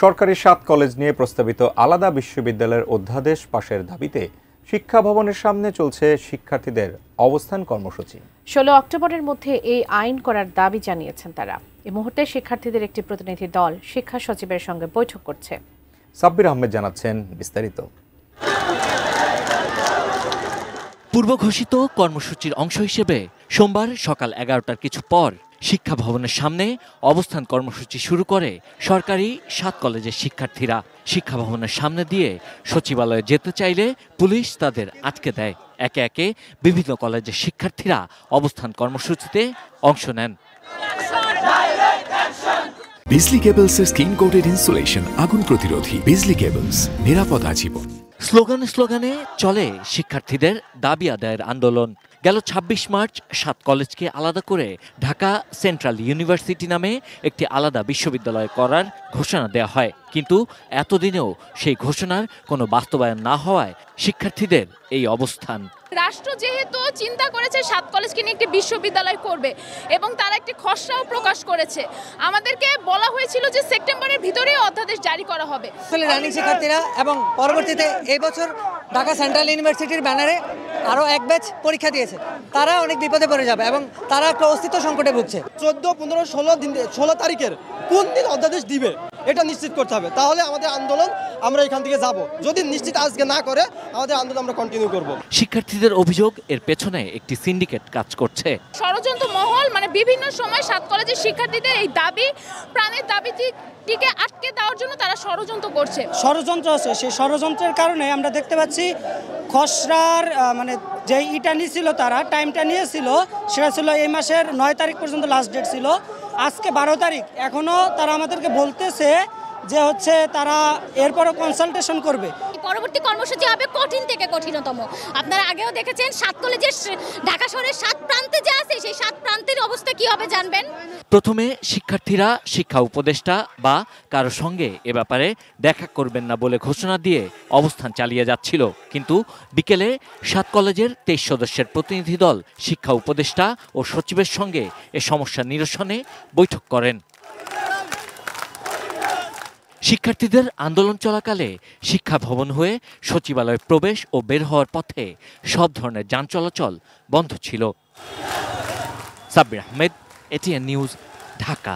সরকারি ৭ কলেজ নিয়ে প্রস্তাবিত আলাদা বিশ্ববিদ্যালয়ের অধ্যাদেশ পাশের দাবিতে শিক্ষা ভবনের সামনে চলছে শিক্ষার্থীদের অবস্থান কর্মসূচি। ১৬ অক্টোবরের মধ্যে এই আইন করার দাবি জানিয়েছেন তারা। এই মুহূর্তে শিক্ষার্থীদের একটি প্রতিনিধি দল শিক্ষা সচিবের সঙ্গে বৈঠক করছে। সাব্বির আহমেদ জানাচ্ছেন বিস্তারিত। পূর্ব ঘোষিত কর্মসূচির অংশ হিসেবে সোমবার সকাল 11টার কিছু পর শিক্ষা ভবনের সামনে অবস্থান কর্মসূচি শুরু করে সরকারি ৭ কলেজের শিক্ষার্থীরা। শিক্ষা ভবনের সামনে দিয়ে সচিবালয়ে যেতে চাইলে পুলিশ তাদের আটকে দেয়। একে একে বিভিন্ন কলেজের শিক্ষার্থীরা অবস্থান কর্মসূচিতে অংশ নেন। বিজলি কেবলসের স্কিন কোটেড ইনসুলেশন আগুন প্রতিরোধী। বিজলি কেবলস, নিরাপদ আজীবন। স্লোগানে চলে শিক্ষার্থীদের দাবি আদায়ের আন্দোলন। গেল ২৬ মার্চ ৭ কলেজকে আলাদা করে ঢাকা সেন্ট্রাল ইউনিভার্সিটি নামে একটি আলাদা বিশ্ববিদ্যালয় করার ঘোষণা দেওয়া হয়, কিন্তু এতদিনেও সেই ঘোষণার কোনো বাস্তবায়ন না হওয়ায় শিক্ষার্থীদের এই অবস্থান। রাষ্ট্র যেহেতু চিন্তা করেছে ৭ কলেজকে নিয়ে একটি বিশ্ববিদ্যালয় করবে এবং তারা একটি খসড়াও প্রকাশ করেছে, আমাদেরকে বলা হয়েছিল যে সেপ্টেম্বরের ভিতরেই অধ্যাদেশ জারি করা হবে। রানিং শিক্ষার্থীরা এবং পরবর্তীতে এই বছর ঢাকা সেন্ট্রাল ইউনিভার্সিটির ব্যানারে আরও এক ব্যাচ পরীক্ষা দিয়েছে, তারা অনেক বিপদে পড়ে যাবে এবং তারা একটা অস্তিত্ব সংকটে ভুগছে। 14, 15, 16 তারিখের কোন দিন অধ্যাদেশ দিবে এটা নিশ্চিত করতে হবে, তাহলে আমাদের আন্দোলন আমরা এখান থেকে যাব। যদি নিশ্চিত আজকে না করে আমাদের আন্দোলন আমরা কন্টিনিউ করব। শিক্ষার্থীদের অভিযোগ এর পেছনে একটি সিন্ডিকেট কাজ করছে। ষড়যন্ত্র মহল বিভিন্ন সময় ৭ কলেজের শিক্ষার্থীদের এই দাবি, প্রাণের দাবিটিকে আটকে দেওয়ার জন্য তারা ষড়যন্ত্র করছে। ষড়যন্ত্র আছে, সেই ষড়যন্ত্রের কারণে আমরা দেখতে পাচ্ছি খসড়ার যে ইটা নিয়েছিল, তারা টাইমটা নিয়েছিল, সেটা ছিল এই মাসের ৯ তারিখ পর্যন্ত লাস্ট ডেট ছিল। আজকে ১২ তারিখ, এখনও তারা আমাদেরকে বলতেছে যে তারা এরপরও কনসালটেশন করবে। পরবর্তী কর্মসূচি হবে কঠিন থেকে কঠিনতম। আপনারা আগেও দেখেছেন ৭ কলেজের ঢাকা শহরের ৭ প্রান্তে যে আছে, সেই ৭ প্রান্তের অবস্থা কি হবে জানবেন। প্রথমে শিক্ষার্থীরা শিক্ষা উপদেষ্টা বা কারো সঙ্গে এ ব্যাপারে দেখা করবেন না বলে ঘোষণা দিয়ে অবস্থান চালিয়ে যাচ্ছিল, কিন্তু বিকেলে ৭ কলেজের ২৩ সদস্যের প্রতিনিধি দল শিক্ষা উপদেষ্টা ও সচিবের সঙ্গে এ সমস্যা নিরসনে বৈঠক করেন। শিক্ষার্থীদের আন্দোলন চলাকালে শিক্ষা ভবন হয়ে সচিবালয়ে প্রবেশ ও বের হওয়ার পথে সব ধরনের যান চলাচল বন্ধ ছিল। Sabbir Ahmed, ATN news, Dhaka.